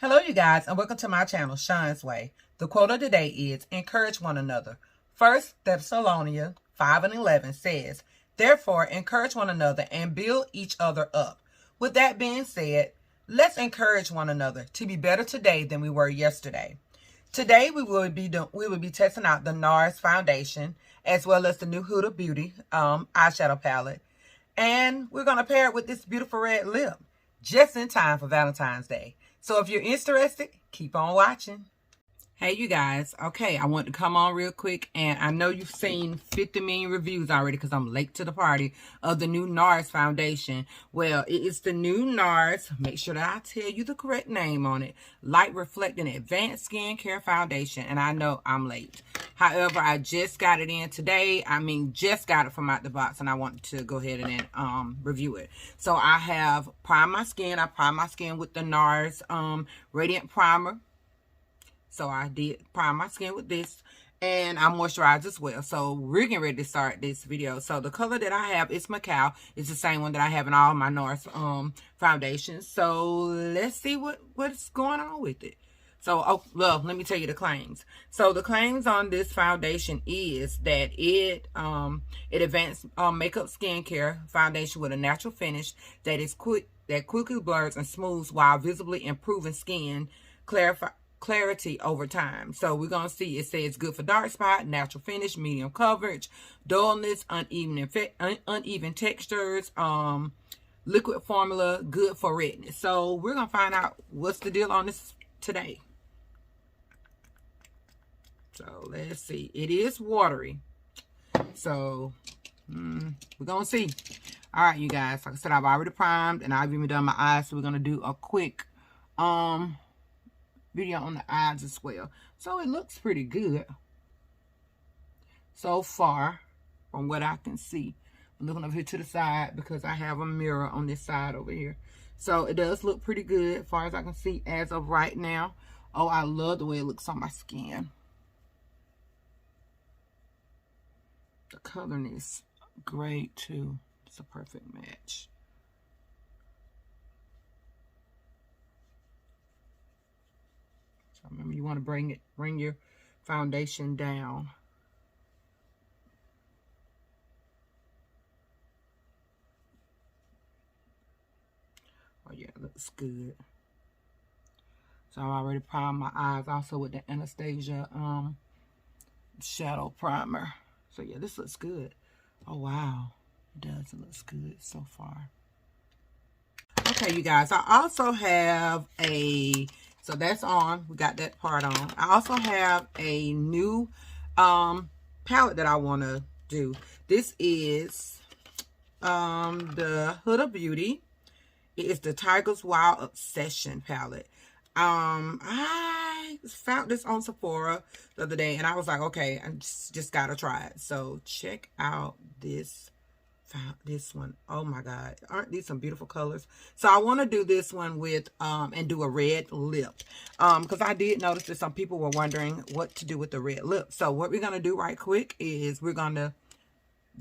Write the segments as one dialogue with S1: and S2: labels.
S1: Hello, you guys, and welcome to my channel, Sean's Way. The quote of the day is, encourage one another. 1 Thessalonians 5:11 says, therefore, encourage one another and build each other up. With that being said, let's encourage one another to be better today than we were yesterday. Today, we will be testing out the Nars foundation, as well as the new Huda Beauty eyeshadow palette. And we're going to pair it with this beautiful red lip, just in time for Valentine's Day. So if you're interested, keep on watching. Hey, you guys. Okay, I want to come on real quick, and I know you've seen 50 million reviews already because I'm late to the party of the new Nars foundation. Well, it is the new Nars. Make sure that I tell you the correct name on it. Light Reflecting Advanced Skincare Foundation, and I know I'm late. However, I just got it in today. Just got it from out the box, and I wanted to go ahead and review it. So I have primed my skin. I primed my skin with the Nars Radiant Primer. So I did prime my skin with this, and I moisturized as well. So we're getting ready to start this video. So the color that I have is Macao. It's the same one that I have in all my Nars foundations. So let's see what's going on with it. So, well, let me tell you the claims. So the claims on this foundation is that it advanced makeup skincare foundation with a natural finish that is quickly blurs and smooths while visibly improving skin clarity over time. So we're going to see, it says good for dark spot, natural finish, medium coverage, dullness, uneven textures, liquid formula, good for redness. So we're going to find out what's the deal on this today. So let's see. It is watery. So we're going to see. All right, you guys. Like I said, I've already primed and I've even done my eyes. So we're going to do a quick video on the eyes as well. So it looks pretty good so far from what I can see. I'm looking over here to the side because I have a mirror on this side over here. So it does look pretty good as far as I can see as of right now. Oh, I love the way it looks on my skin. The coloring is great too. It's a perfect match. Remember, you want to bring your foundation down. Oh yeah, it looks good. So I already primed my eyes also with the Anastasia shadow primer. So yeah, this looks good. Oh wow, it does. It looks good so far. Okay, you guys, I also have so that's on. We got that part on. I also have a new palette that I want to do. This is the Huda Beauty. It is the Tiger Wild Obessions palette. I found this on Sephora the other day, and I was like, okay, I just gotta try it. So check out this one. Oh my god, aren't these some beautiful colors? So I want to do this one with and do a red lip because I did notice that some people were wondering what to do with the red lip. So what we're gonna do right quick is we're gonna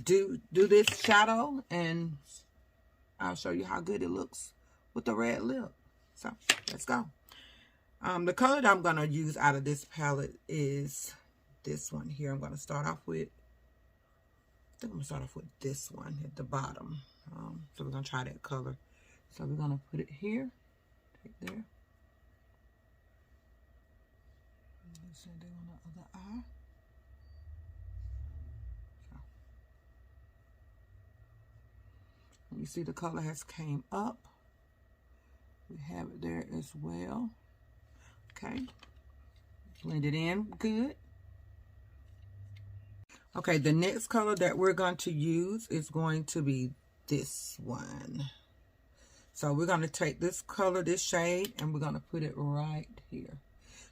S1: do this shadow, and I'll show you how good it looks with the red lip. So let's go. The color that I'm gonna use out of this palette is this one here. I'm gonna start off with, I think I'm going to start off with this one at the bottom. So we're going to try that color. So we're going to put it here, right there. Send it on the other eye. So you see the color has came up. We have it there as well. Okay. Blend it in good. Okay, the next color that we're going to use is going to be this one. So we're going to take this color, this shade, and we're going to put it right here.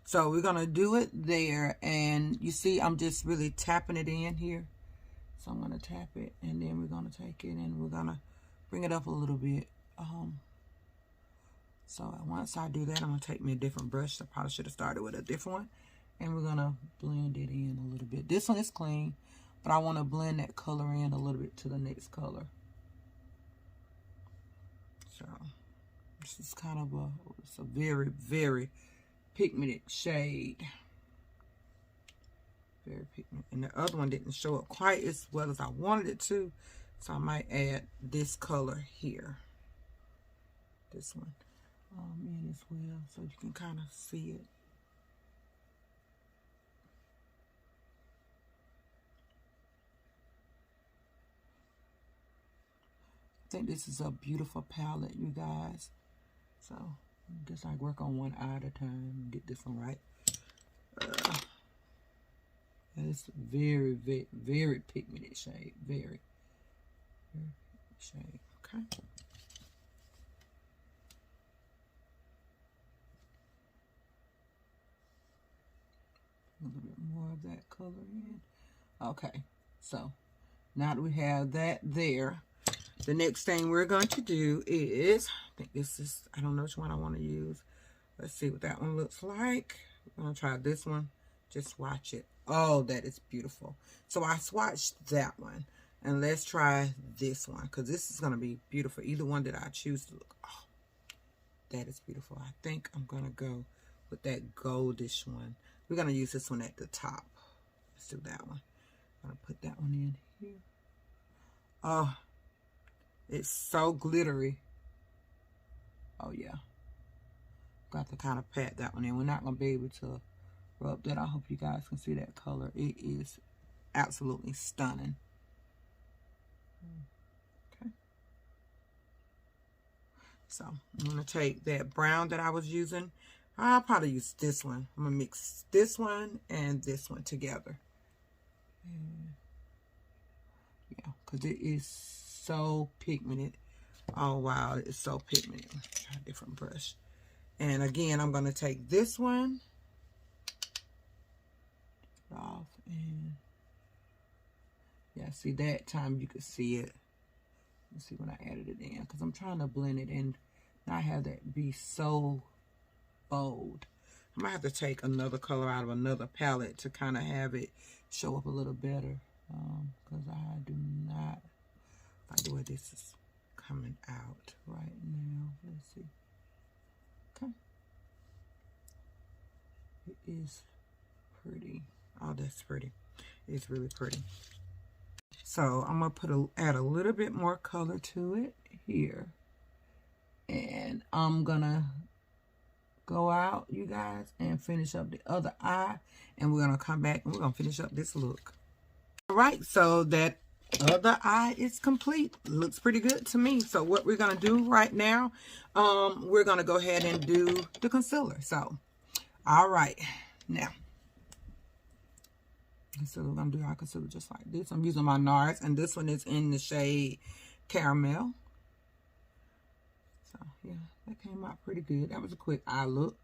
S1: So we're going to do it there, and you see I'm just really tapping it in here. So I'm going to tap it, and then we're going to take it and we're going to bring it up a little bit. So once I do that, I'm going to take me a different brush. I probably should have started with a different one. And we're going to blend it in a little bit. This one is clean, but I want to blend that color in a little bit to the next color. So This is kind of it's a very, very pigmented shade. Very pigmented. And the other one didn't show up quite as well as I wanted it to. So I might add this color here. This one in as well, so you can kind of see it. I think this is a beautiful palette, you guys. So I guess I work on one eye at a time and get this one right. It's very, very, very pigmented shade. Very, very pigmented shade. Okay. A little bit more of that color in. Okay. So now that we have that there, the next thing we're going to do is, I think this is, I don't know which one I want to use. Let's see what that one looks like. I'm going to try this one. Just watch it. Oh, that is beautiful. So I swatched that one. And let's try this one, because this is going to be beautiful. Either one that I choose to look. Oh, that is beautiful. I think I'm going to go with that goldish one. We're going to use this one at the top. Let's do that one. I'm going to put that one in here. Oh, it's so glittery. Oh, yeah. Got to kind of pat that one in. We're not going to be able to rub that. I hope you guys can see that color. It is absolutely stunning. Okay. So I'm going to take that brown that I was using. I'll probably use this one. I'm going to mix this one and this one together. Yeah, because it is so pigmented. Oh, wow. It's so pigmented. Try a different brush. And again, I'm going to take this one off. And yeah, see, that time you could see it. Let's see when I added it in, because I'm trying to blend it and not have that be so bold. I might have to take another color out of another palette to kind of have it show up a little better, because I do not like the way this is coming out right now. Let's see. Okay. It is pretty. Oh, that's pretty. It's really pretty. So I'm gonna add a little bit more color to it here, and I'm gonna go out, you guys, and finish up the other eye, and we're gonna come back and we're gonna finish up this look. All right, so that other eye is complete. Looks pretty good to me. So what we're gonna do right now, we're gonna go ahead and do the concealer. So all right, now concealer, we're gonna do our concealer just like this. I'm using my Nars, and this one is in the shade Caramel. So yeah, that came out pretty good. That was a quick eye look.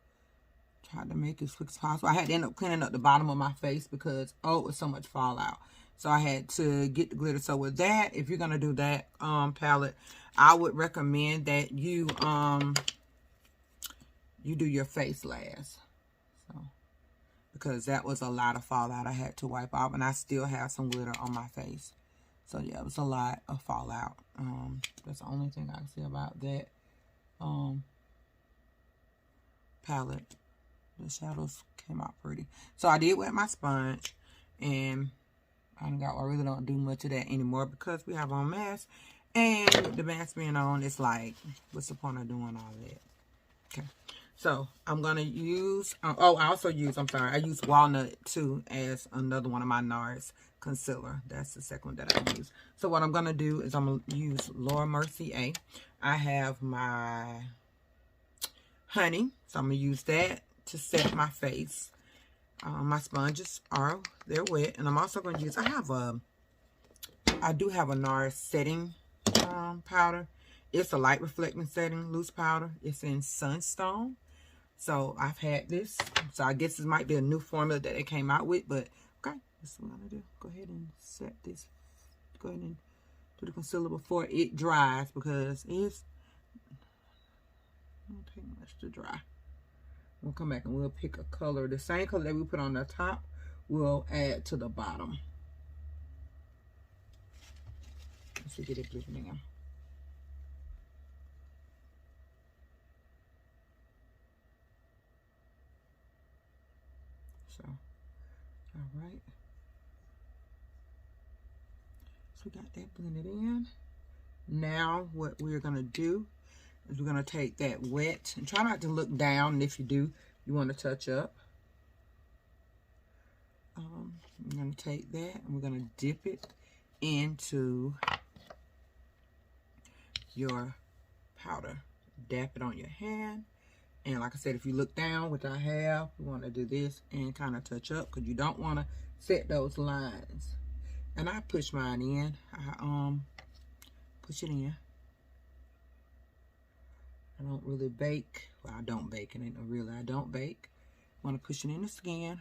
S1: Tried to make it as quick as possible. I had to end up cleaning up the bottom of my face because, oh, it was so much fallout. So I had to get the glitter. So with that, if you're gonna do that palette, I would recommend that you you do your face last. So because that was a lot of fallout I had to wipe off, and I still have some glitter on my face. So yeah, it was a lot of fallout. That's the only thing I can say about that palette. The shadows came out pretty. So I did wet my sponge, and I really don't do much of that anymore because we have on masks, and with the mask being on, it's like, what's the point of doing all that? Okay. So I'm gonna use, oh, I also use, I use Walnut too as another one of my Nars concealer. That's the second one that I use. So what I'm gonna do is I'm gonna use Laura Mercier. I have my honey, so I'm gonna use that to set my face. My sponges they're wet, and I'm also gonna use, I do have a Nars setting powder. It's a light reflecting setting loose powder. It's in Sunstone. So I've had this. So I guess this might be a new formula that they came out with, but okay, that's what I'm gonna do. Go ahead and set this. Go ahead and do the concealer before it dries, because it's don't take much to dry. We'll come back and we'll pick a color. The same color that we put on the top, we'll add to the bottom. Let's get it blending in. So, all right. So we got that blended in. Now what we're going to do is we're going to take that wet, and try not to look down, and if you do, you want to touch up. I'm going to take that and we're going to dip it into your powder. Dap it on your hand. And like I said, if you look down, which I have, you want to do this and kind of touch up, because you don't want to set those lines. And I push mine in. I push it in. I don't really bake. Well, I don't bake. It ain't no really. I don't bake. I want to push it in the skin.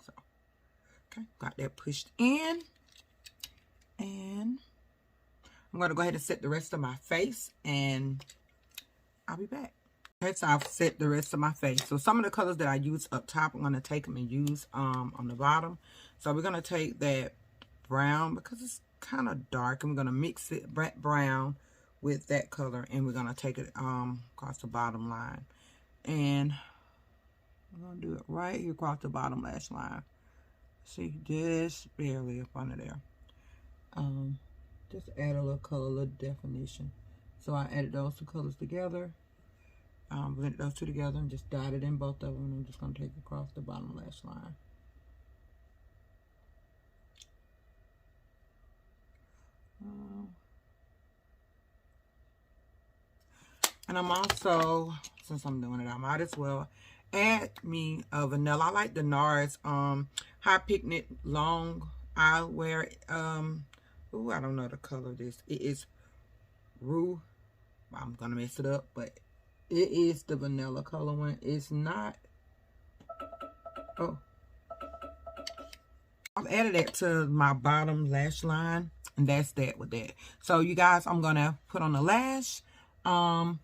S1: So, okay, got that pushed in. And I'm going to go ahead and set the rest of my face, and I'll be back. Okay, so I've set the rest of my face. So some of the colors that I use up top, I'm going to take them and use on the bottom. So we're going to take that brown, because it's kind of dark, and we're going to mix it brown with that color, and we're going to take it across the bottom line. And I'm going to do it right here across the bottom lash line. See, just barely up under there. Just add a little color, a little definition. So I added those two colors together, blended those two together, and just dotted in both of them. And I'm just going to take it across the bottom lash line. And I'm also, since I'm doing it, I might as well add me a vanilla. I like the Nars High Picnic Long Eyewear. Ooh, I don't know the color of this. It is Rue. I'm gonna mess it up, but it is the vanilla color one. It's not. Oh, I've added that to my bottom lash line, and that's that with that. So you guys, I'm gonna put on the lash. I'm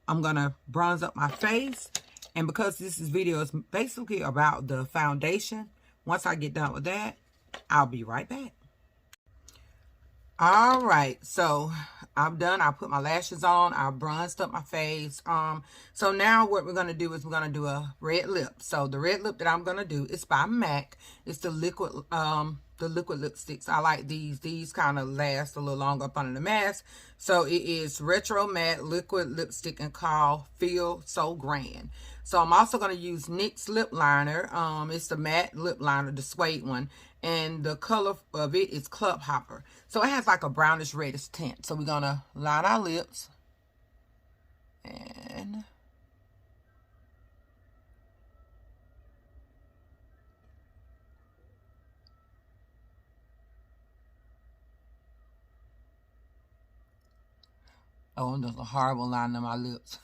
S1: gonna bronze up my face, and because this video is basically about the foundation, once I get done with that, I'll be right back. All right, so I'm done. I put my lashes on. I bronzed up my face. So now what we're going to do is we're going to do a red lip. So the red lip that I'm going to do is by MAC. It's the liquid lipsticks. I like these. These kind of last a little longer up under the mask. So it is Retro Matte Liquid Lipstick and called Feel So Grand. So I'm also going to use NYX lip liner. It's the matte lip liner, the suede one. And the color of it is Club Hopper. So it has like a brownish reddish tint. So we're going to line our lips. And oh, and there's a horrible line on my lips.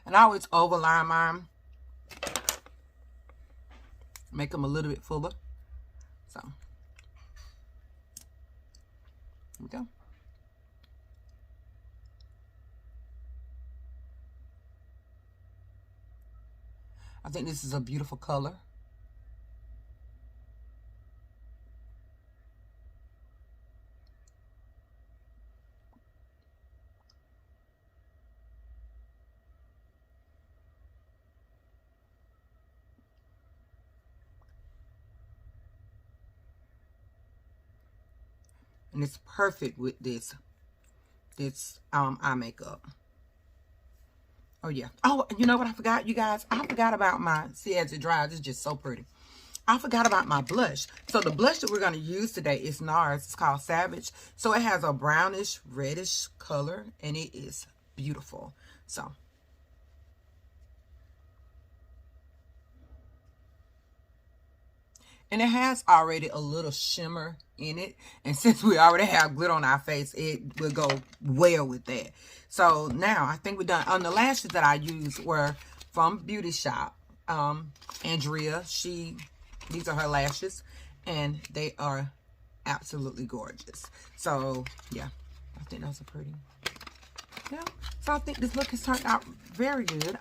S1: And I always overline mine. Make them a little bit fuller. So, here we go. I think this is a beautiful color. And it's perfect with this eye makeup. Oh yeah. Oh, you know what I forgot, you guys? I forgot about my, see as it dries, it's just so pretty. I forgot about my blush. So the blush that we're going to use today is Nars. It's called Savage. So it has a brownish, reddish color, and it is beautiful. So. And it has already a little shimmer in it. And since we already have glitter on our face, it will go well with that. So now I think we're done. On the lashes that I used were from Beauty Shop. Andrea, these are her lashes. And they are absolutely gorgeous. So yeah, I think those are pretty. Yeah. So I think this look has turned out very good.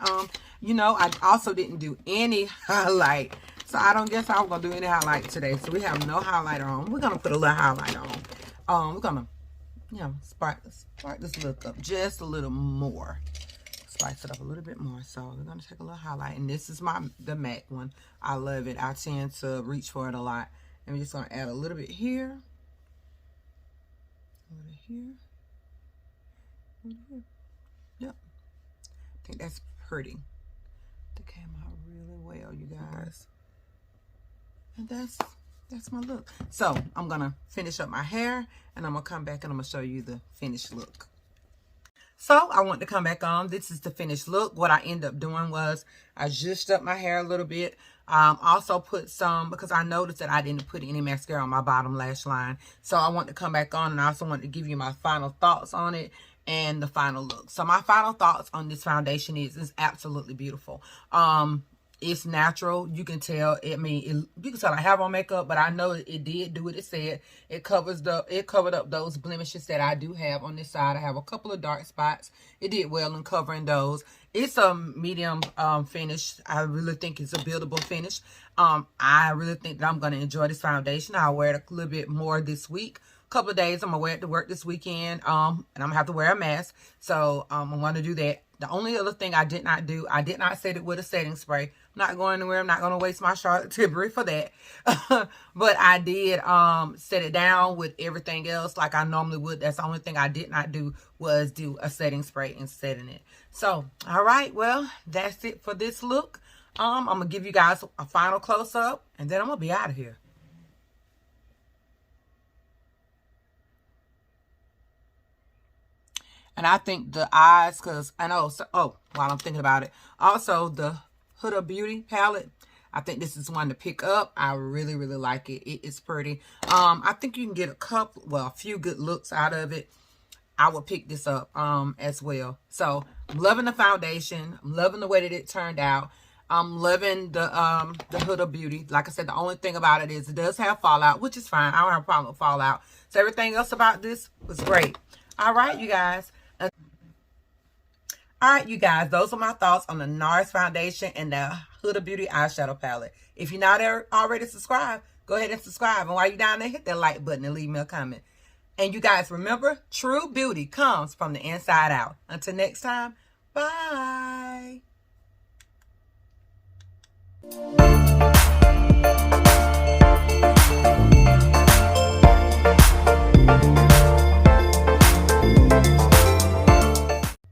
S1: You know, I also didn't do any highlight. So I don't guess I'm going to do any highlight today. So we have no highlighter on. We're going to put a little highlight on. We're going to, you know, spark this look up just a little more. Spice it up a little bit more. So we're going to take a little highlight. And this is the MAC one. I love it. I tend to reach for it a lot. And we're just going to add a little bit here. A little here. A little here. Yep. I think that's pretty. That came out really well, you guys. And that's my look. So I'm going to finish up my hair. And I'm going to come back and I'm going to show you the finished look. So I want to come back on. This is the finished look. What I ended up doing was I zhuzhed up my hair a little bit. Also put some, because I noticed that I didn't put any mascara on my bottom lash line. So I want to come back on, and I also want to give you my final thoughts on it and the final look. So my final thoughts on this foundation is it's absolutely beautiful. It's natural. You can tell. I mean, you can tell I have on makeup, but I know it did do what it said. It covered up those blemishes that I do have on this side. I have a couple of dark spots. It did well in covering those. It's a medium finish. I really think it's a buildable finish. I really think that I'm going to enjoy this foundation. I'll wear it a little bit more this week. Couple of days I'm gonna wear it to work this weekend, and I'm gonna have to wear a mask, so I'm gonna do that. The only other thing I did not do, I did not set it with a setting spray. I'm not going anywhere. I'm not gonna waste my Charlotte Tilbury for that. But I did set it down with everything else like I normally would. That's the only thing I did not do was do a setting spray and setting it. So all right, well, that's it for this look. I'm gonna give you guys a final close-up, and then I'm gonna be out of here. And I think the eyes, because I know, so, oh, while I'm thinking about it, also the Huda Beauty palette, I think this is one to pick up. I really, really like it. It is pretty. I think you can get a few good looks out of it. I would pick this up as well. So I'm loving the foundation. I'm loving the way that it turned out. I'm loving the Huda Beauty. Like I said, the only thing about it is it does have fallout, which is fine. I don't have a problem with fallout. So everything else about this was great. All right, you guys. Alright, you guys, those are my thoughts on the Nars foundation and the Huda Beauty eyeshadow palette. If you're not already subscribed, go ahead and subscribe. And while you're down there, hit that like button and leave me a comment. And you guys, remember, true beauty comes from the inside out. Until next time, bye.